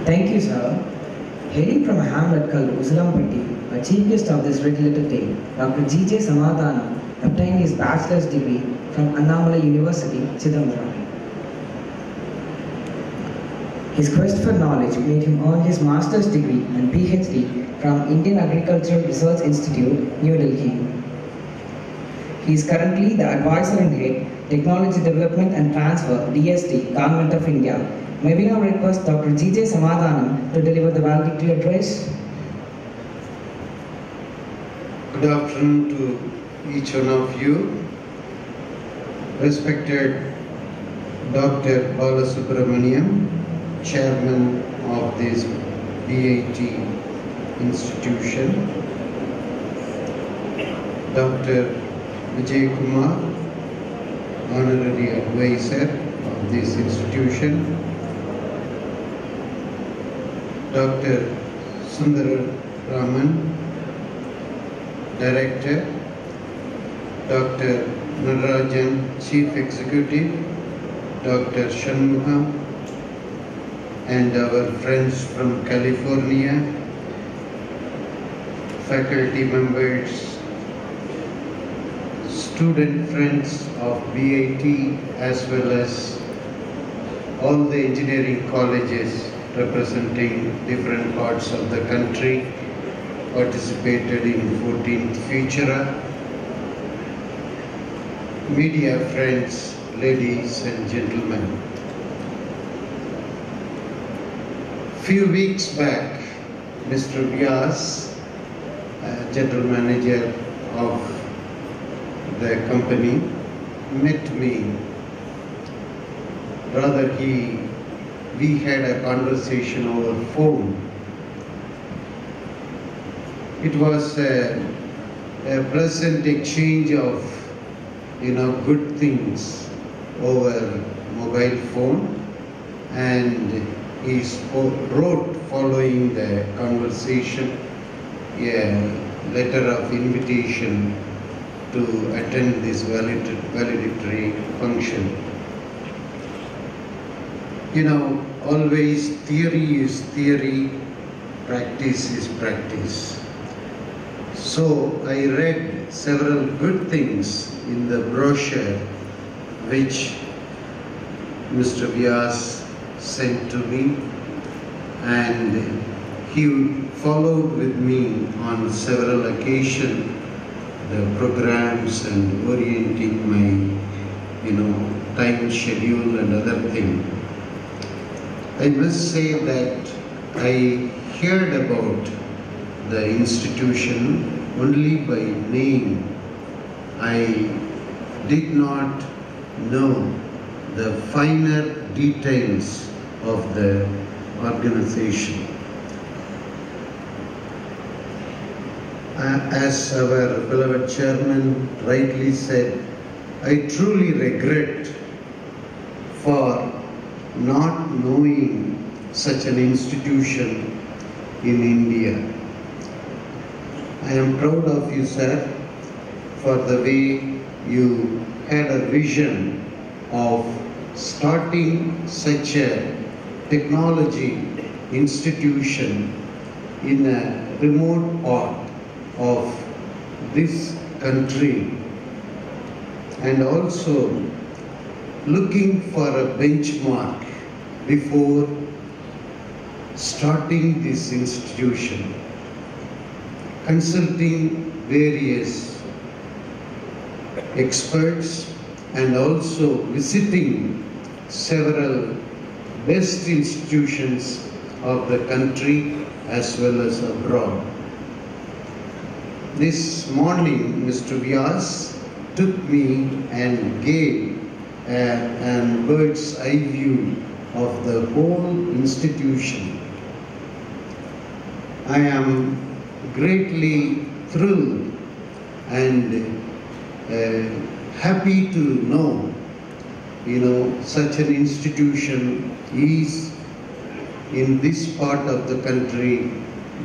Thank you, sir. Hailing from a hamlet called Usulampatti, a chief guest of this red letter day, Dr. G.J. Samadhanam obtained his bachelor's degree from Annamalai University, Chidambaram. His quest for knowledge made him earn his master's degree and PhD from Indian Agricultural Research Institute, New Delhi. He is currently the advisor and head, Technology Development and Transfer, DST, Government of India. May we now request Dr. G.J. Samadhanam to deliver the valedictory address. Good afternoon to each one of you. Respected Dr. Balasubramaniam, Chairman of this BIT institution, Dr. Vijay Kumar, Honorary Advisor of this institution, Dr. Sundar Raman, Director, Dr. Narajan, Chief Executive, Dr. Shanmuga, and our friends from California, faculty members, student friends of BIT, as well as all the engineering colleges representing different parts of the country participated in 14th Futura. Media friends, ladies and gentlemen. Few weeks back, Mr. Vyas, General Manager of the company, met me. Rather, we had a conversation over phone. It was a pleasant exchange of, good things over mobile phone, and he wrote following the conversation a letter of invitation to attend this valedictory function. Always theory is theory, practice is practice. So I read several good things in the brochure which Mr. Vyas sent to me, and he followed with me on several occasions the programs and orienting my time schedule and other things. I must say that I heard about the institution only by name. I did not know the finer details of the organization. As our beloved chairman rightly said, I truly regret for not knowing such an institution in India. I am proud of you, sir, for the way you had a vision of starting such a technology institution in a remote part of this country, and also looking for a benchmark before starting this institution, consulting various experts and also visiting several best institutions of the country as well as abroad. This morning, Mr. Vyas took me and gave a bird's eye view of the whole institution. I am greatly thrilled and happy to know, such an institution is in this part of the country,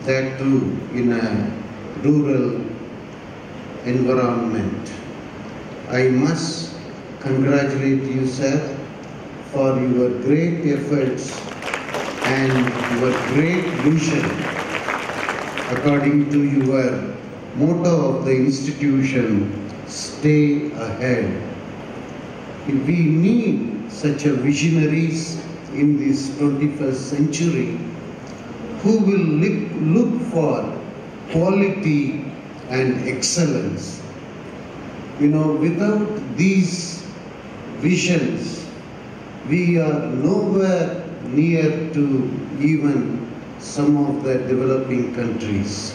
that too in a rural environment. I must congratulate you, sir, for your great efforts and your great vision according to your motto of the institution, stay ahead. We need such a visionaries in this 21st century who will look for quality and excellence. You know, without these visions, we are nowhere near to even some of the developing countries.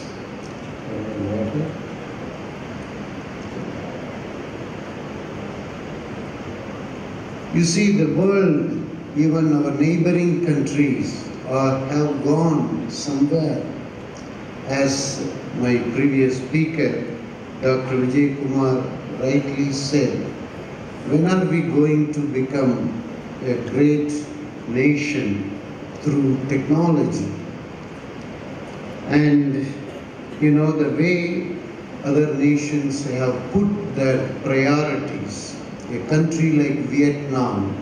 You see, the world, even our neighboring countries, have gone somewhere. As my previous speaker, Dr. Vijay Kumar, rightly said, when are we going to become a great nation through technology? And you know, the way other nations have put their priorities, a country like Vietnam,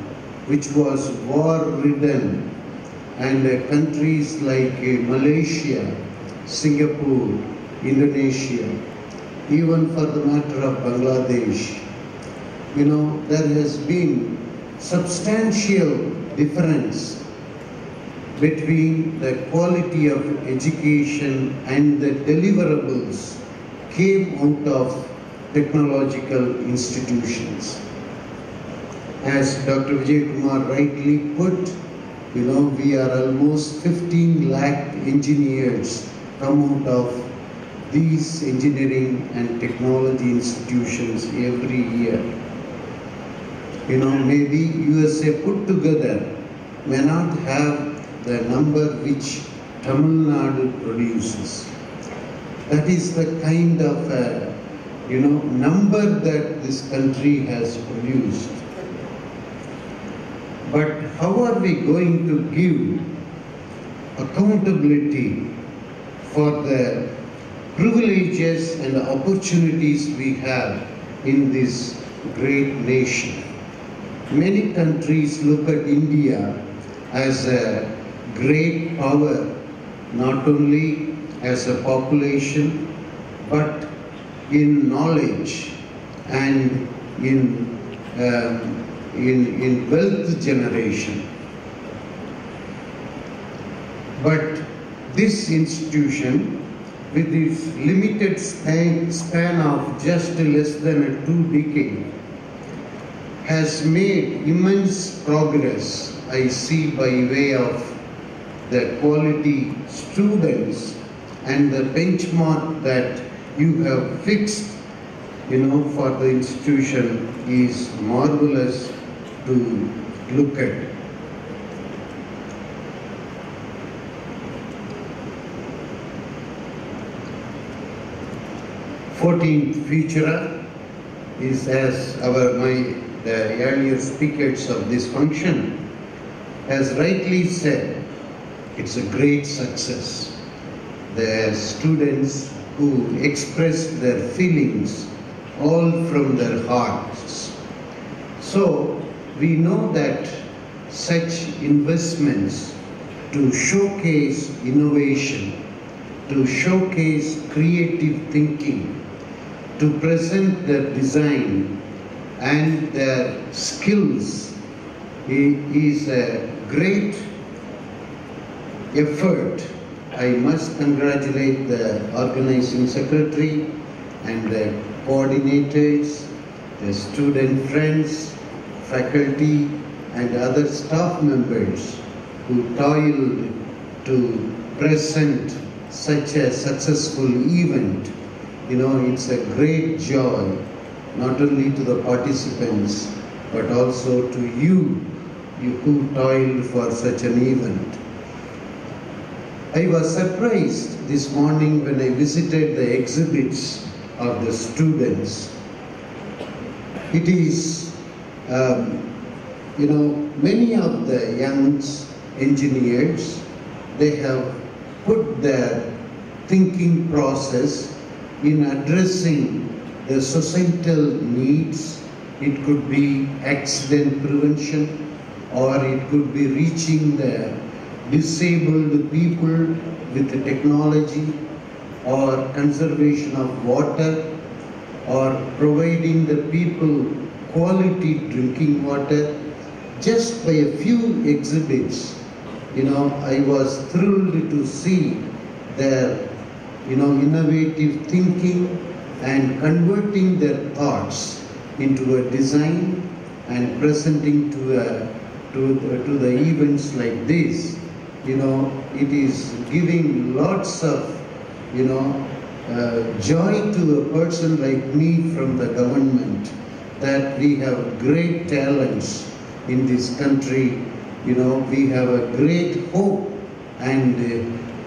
which was war-ridden, and countries like Malaysia, Singapore, Indonesia, even for the matter of Bangladesh, you know, there has been substantial difference between the quality of education and the deliverables came out of technological institutions. As Dr. Vijay Kumar rightly put, you know, we are almost 15 lakh engineers come out of these engineering and technology institutions every year. You know, maybe USA put together may not have the number which Tamil Nadu produces. That is the kind of you know, number that this country has produced. But how are we going to give accountability for the privileges and opportunities we have in this great nation? Many countries look at India as a great power, not only as a population, but in knowledge and in wealth generation. But this institution, with its limited span of just less than 2 decades, has made immense progress, I see, by way of the quality students and the benchmark that you have fixed, you know, for the institution is marvelous to look at. "14th Futura" is, as the earlier speakers of this function has rightly said, it's a great success. The students who express their feelings all from their hearts. So we know that such investments to showcase innovation, to showcase creative thinking, to present their design and their skills is a great effort. I must congratulate the organizing secretary and the coordinators, the student friends, faculty and other staff members who toiled to present such a successful event. You know, it's a great joy, not only to the participants, but also to you who toiled for such an event. I was surprised this morning when I visited the exhibits of the students. It is, you know, many of the young engineers, they have put their thinking process in addressing the societal needs. It could be accident prevention, or it could be reaching the disabled people with technology, or conservation of water, or providing the people quality drinking water. Just by a few exhibits, I was thrilled to see their, innovative thinking and converting their thoughts into a design and presenting to the events like this. It is giving lots of, joy to a person like me from the government, that we have great talents in this country. We have a great hope, and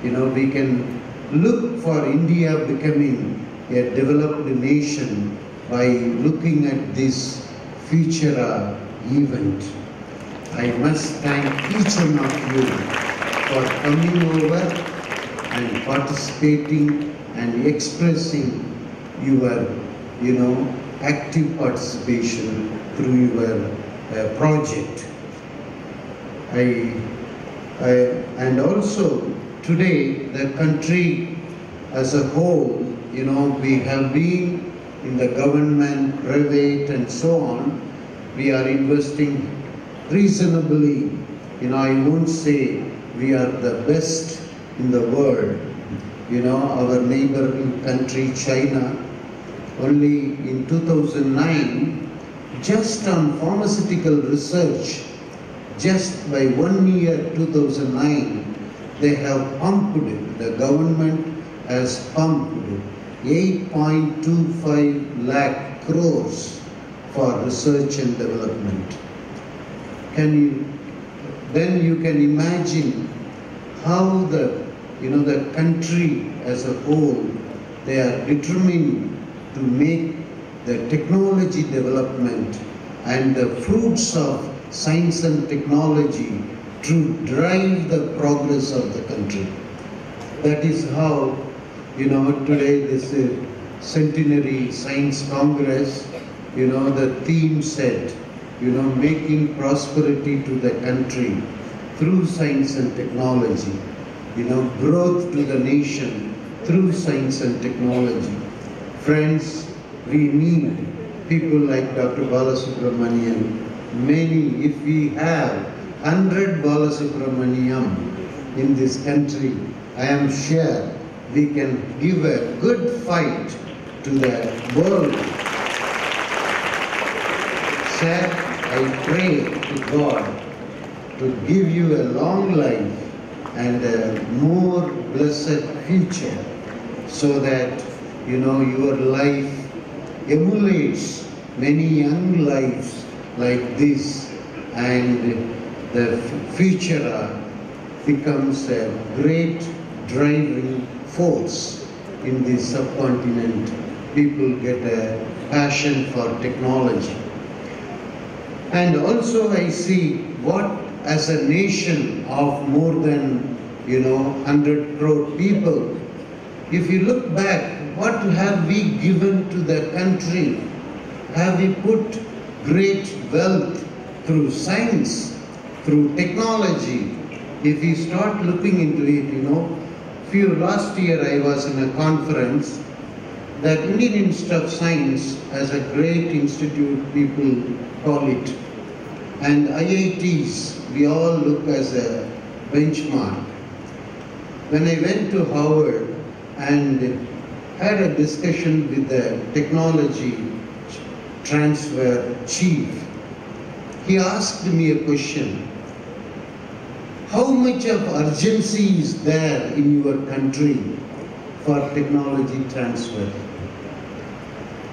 we can look for India becoming a developed nation by looking at this Futura event. I must thank each one of you for coming over and participating and expressing your, active participation through your project. And also today the country as a whole, we have been in the government, private and so on, we are investing reasonably. I won't say we are the best in the world. Our neighboring country, China, only in 2009, just on pharmaceutical research, just by 1 year, 2009, they have pumped, the government has pumped 8.25 lakh crores for research and development. Then you can imagine how the country as a whole, they are determined to make the technology development and the fruits of science and technology to drive the progress of the country. That is how, today this Centenary Science Congress, the theme said, making prosperity to the country through science and technology, growth to the nation through science and technology. Friends, we need people like Dr. Balasubramanian. Many, if we have 100 Balasubramaniam in this country, I am sure we can give a good fight to the world. Sir, I pray to God to give you a long life and a more blessed future, so that your life emulates many young lives like this, and the future becomes a great driving force in the subcontinent. People get a passion for technology. And also I see what, as a nation of more than 100 crore people, if you look back, what have we given to the country? Have we put great wealth through science, through technology? If you start looking into it, last year I was in a conference that Indian Institute of Science has a great institute, people call it, and IITs, we all look as a benchmark. When I went to Harvard and had a discussion with the technology transfer chief, he asked me a question. How much of urgency is there in your country for technology transfer?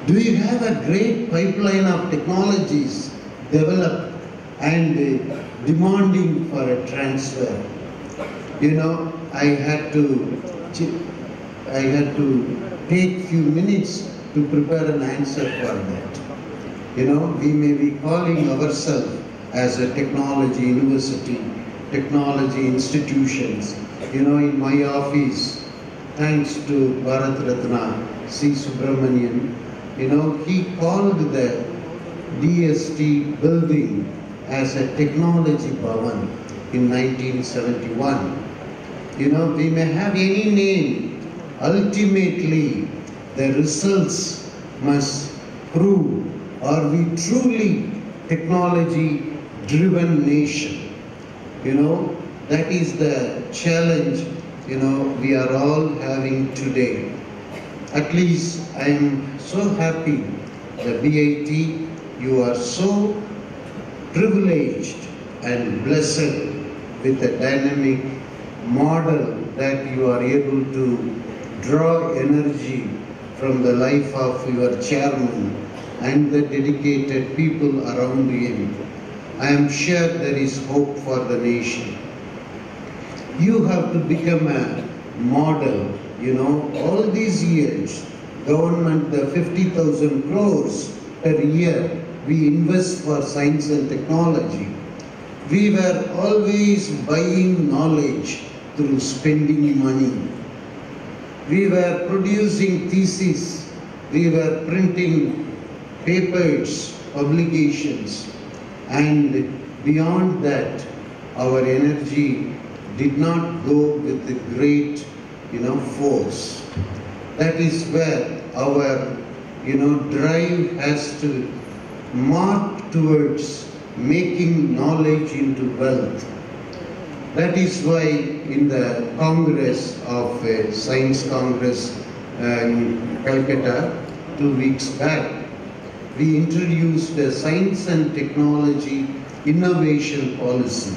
Do you have a great pipeline of technologies developed and demanding for a transfer? I had to take few minutes to prepare an answer for that. We may be calling ourselves as a technology university, technology institutions. In my office, thanks to Bharat Ratna C. Subramanian, he called the DST building as a technology bhavan. in 1971. We may have any name. Ultimately, the results must prove, are we truly technology-driven nation? That is the challenge, we are all having today. At least I am so happy that BIT, you are so privileged and blessed with a dynamic model that you are able to draw energy from the life of your chairman and the dedicated people around him. I am sure there is hope for the nation. You have to become a model. All these years, government, the 50,000 crores per year we invest for science and technology. We were always buying knowledge through spending money. We were producing theses. We were printing papers, publications, and beyond that, our energy did not go with the great, force. That is where our, drive has to mark towards making knowledge into wealth. That is why in the Congress of Science Congress in Calcutta 2 weeks back, we introduced a science and technology innovation policy.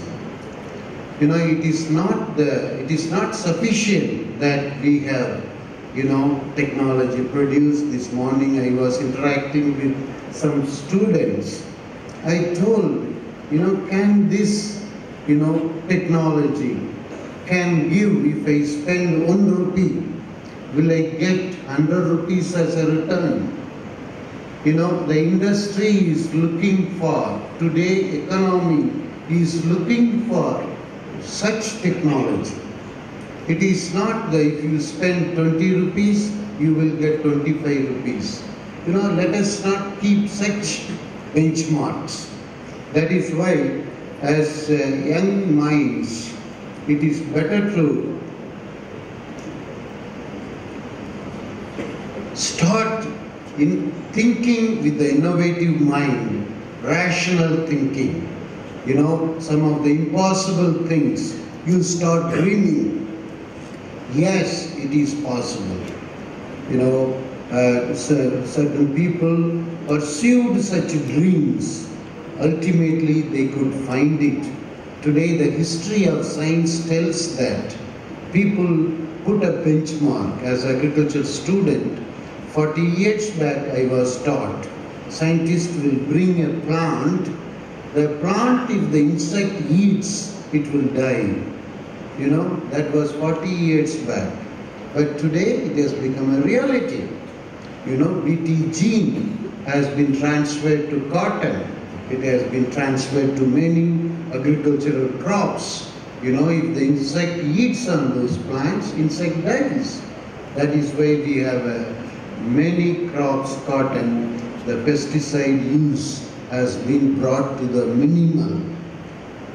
It is not sufficient that we have, technology produced. This morning I was interacting with some students. I told, can this, technology can give, if I spend 1 rupee, will I get 100 rupees as a return? The industry is looking for, today economy is looking for such technology. It is not that if you spend 20 rupees, you will get 25 rupees. Let us not keep such benchmarks. That is why, as young minds, it is better to start in thinking with the innovative mind, rational thinking. Some of the impossible things, you start dreaming. Yes, it is possible. Certain people pursued such dreams. Ultimately, they could find it. Today, the history of science tells that people put a benchmark. As an agriculture student, 40 years back I was taught, scientists will bring a plant. The plant, if the insect eats, it will die. That was 40 years back. But today it has become a reality. BT gene has been transferred to cotton. It has been transferred to many agricultural crops. If the insect eats on those plants, insect dies. That is why we have many crops, cotton, the pesticide use has been brought to the minimum.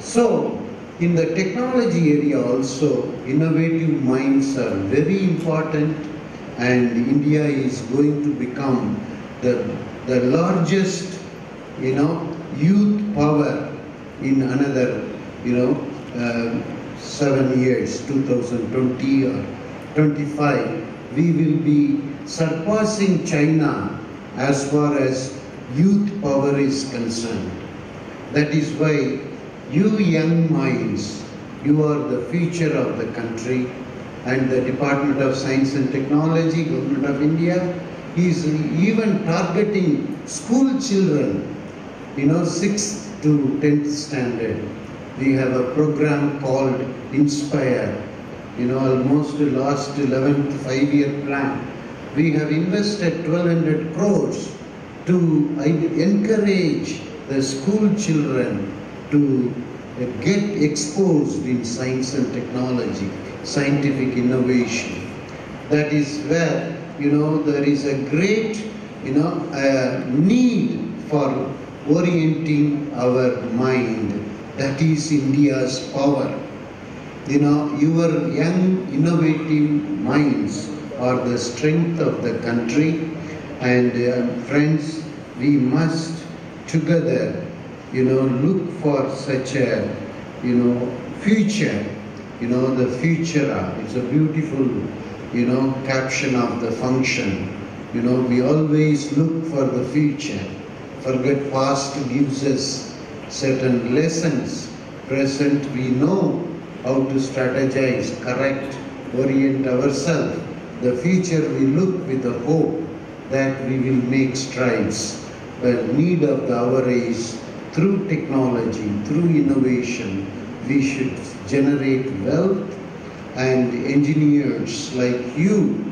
So, in the technology area also, innovative minds are very important, and India is going to become the largest, youth power in another, 7 years, 2020 or 25. We will be surpassing China as far as youth power is concerned. That is why you young minds, you are the future of the country, and the Department of Science and Technology, Government of India, is even targeting school children, 6th to 10th standard. We have a program called Inspire, almost the last 11th 5-year plan. We have invested 1,200 crores to encourage the school children to get exposed in science and technology, scientific innovation. That is where, there is a great, need for orienting our mind That is India's power. You know, your young, innovative minds are the strength of the country. And friends, we must together, look for such a, future. The Futura. It's a beautiful, caption of the function. We always look for the future. Forget past gives us certain lessons. Present, we know how to strategize, correct, orient ourselves. The future we look with the hope that we will make strides. The need of the hour is through technology, through innovation, we should generate wealth, and engineers like you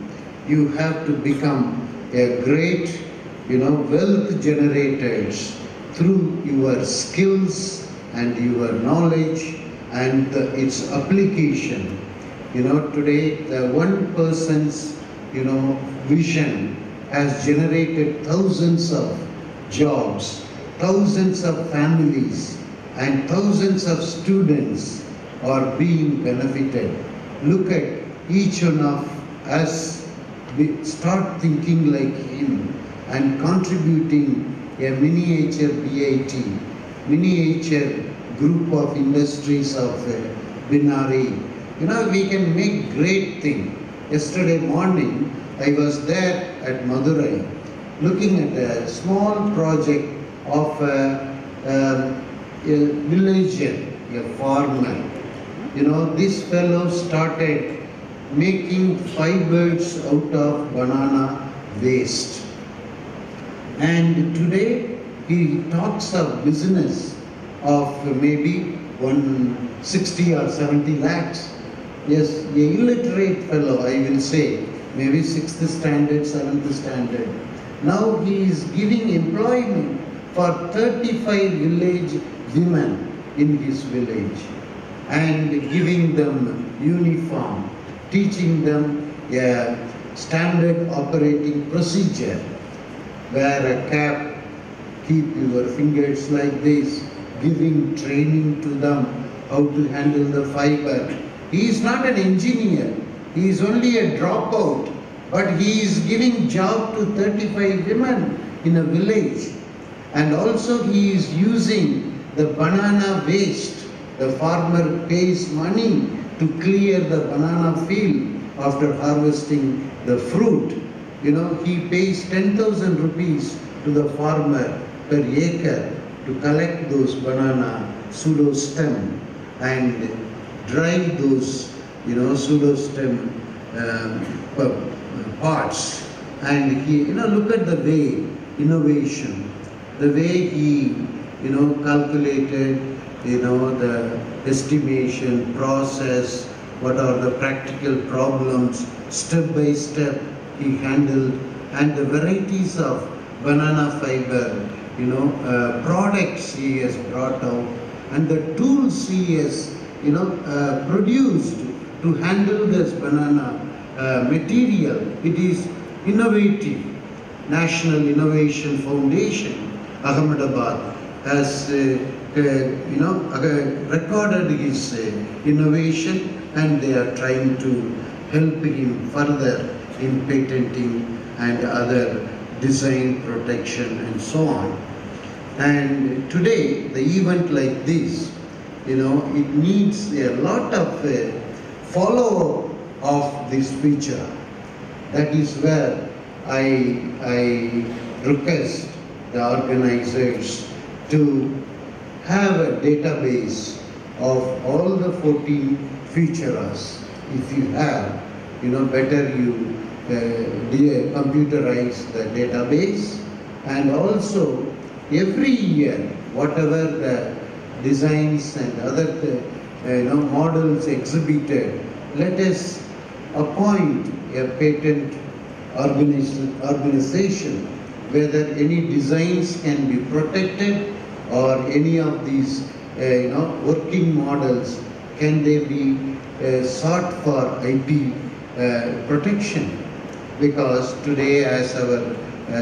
have to become a great, wealth generators through your skills and your knowledge and its application. Today the one person's, vision has generated thousands of jobs, thousands of families, and thousands of students are being benefited. Look at each one of us, start thinking like him and contributing a miniature BIT, miniature group of industries of Binari. We can make great thing. Yesterday morning, I was there at Madurai, looking at a small project of a villager, a farmer. This fellow started making fibers out of banana waste. And today he talks of business of maybe 160 or 70 lakhs. Yes, a illiterate fellow, I will say, maybe 6th standard, 7th standard. Now he is giving employment for 35 village women in his village and giving them uniform, teaching them a standard operating procedure, wear a cap, keep your fingers like this, giving training to them how to handle the fiber. He is not an engineer, he is only a dropout, but he is giving job to 35 women in a village. And also he is using the banana waste. The farmer pays money to clear the banana field after harvesting the fruit. He pays 10,000 rupees to the farmer per acre to collect those banana pseudo stem and dry those, pseudo stem parts. And he, look at the way innovation, the way he, calculated, the estimation process, what are the practical problems, step by step he handled, and the varieties of banana fiber, products he has brought out, and the tools he has, produced to handle this banana material. It is innovative. National Innovation Foundation, Ahmedabad, has recorded his innovation, and they are trying to help him further in patenting and other design protection and so on. And today, the event like this, it needs a lot of follow-up of this feature. That is where I request the organizers to have a database of all the 14 Futuras. If you have, better you computerize the database, and also every year, whatever the designs and other models exhibited, let us appoint a patent organization, whether any designs can be protected or any of these working models, can they be sought for IP protection. Because today, as our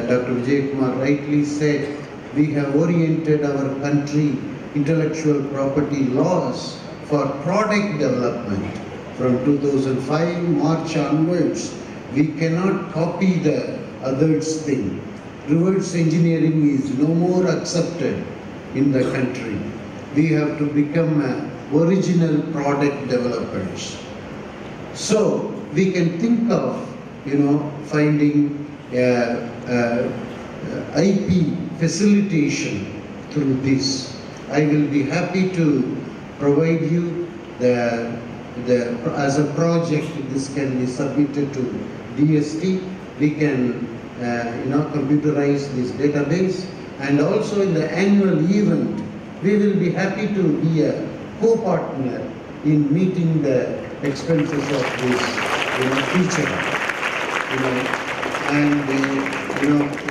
Dr. Vijay Kumar rightly said, we have oriented our country intellectual property laws for product development. From 2005 March onwards, we cannot copy the others' thing. Reverse engineering is no more accepted in the country. We have to become original product developers. So we can think of, finding IP facilitation through this. I will be happy to provide you as a project. This can be submitted to DST. We can computerize this database, and also in the annual event we will be happy to be a co-partner in meeting the expenses of this feature. And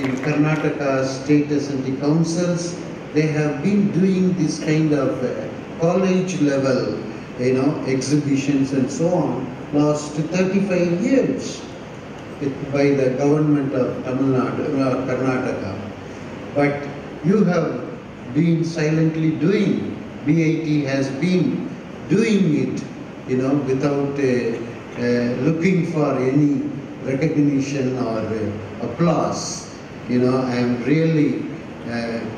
in Karnataka state assembly councils, they have been doing this kind of college level exhibitions and so on last 35 years by the government of Tamil Nadu or Karnataka. But you have been silently doing, BIT has been doing it, without looking for any recognition or applause. I am really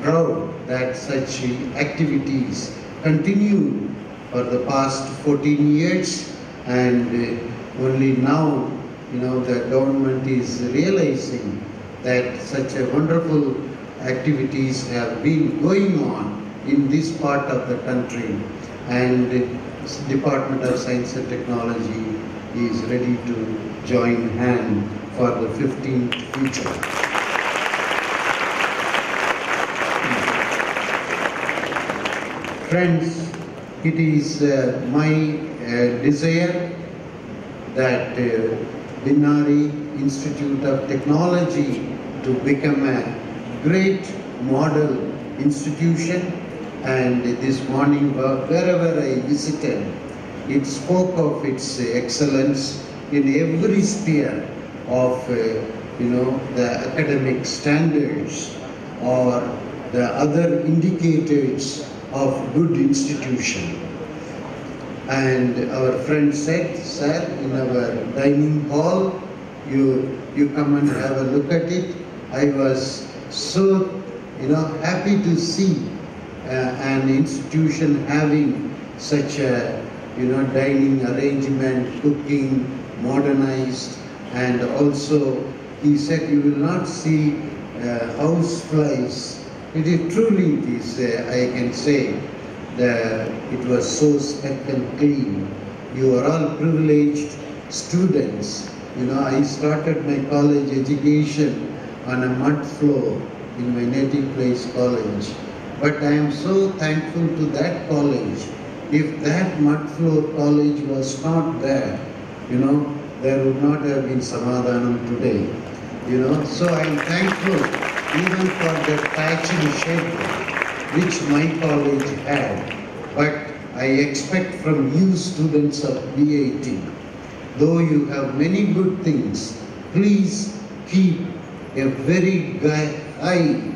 proud that such activities continue for the past 14 years, and only now the government is realizing that such a wonderful activities have been going on in this part of the country, and Department of Science and Technology is ready to join hand for the 15th Futura. Friends, it is my desire that Binari Institute of Technology to become a great model institution. And this morning, wherever I visited, it spoke of its excellence in every sphere of the academic standards or the other indicators of good institution. And our friend said, sir, in our dining hall, you come and have a look at it. I was so happy to see an institution having such a dining arrangement, cooking, modernized, and also he said you will not see house flies. It is truly, I can say, it was so speck and clean. You are all privileged students. I started my college education on a mud floor in my native place college. But I am so thankful to that college. If that mud floor college was not there, there would not have been Samadhanam today. So I am thankful even for that thatched shed which my college had. But I expect from you students of BIT, though you have many good things, please keep a very high,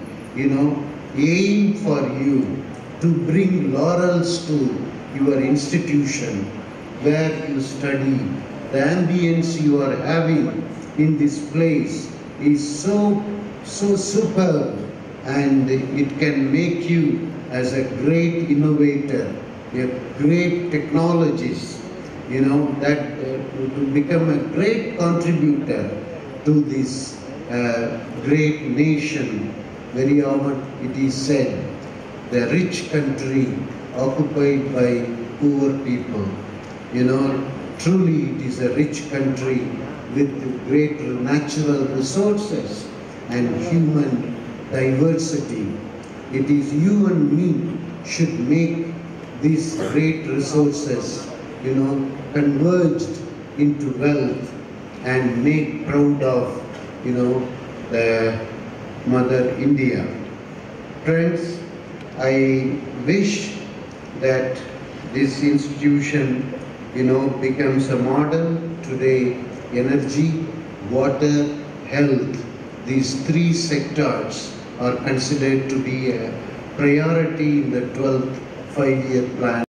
aim for you to bring laurels to your institution where you study. The ambience you are having in this place is so superb, and it can make you as a great innovator, a great technologist, that to become a great contributor to this great nation. Very often it is said, the rich country occupied by poor people. Truly it is a rich country with great natural resources and human diversity. It is you and me should make these great resources, converged into wealth and make proud of, the Mother India. Friends, I wish that this institution, becomes a model. Today, energy, water, health, these three sectors are considered to be a priority in the 12th five-year plan.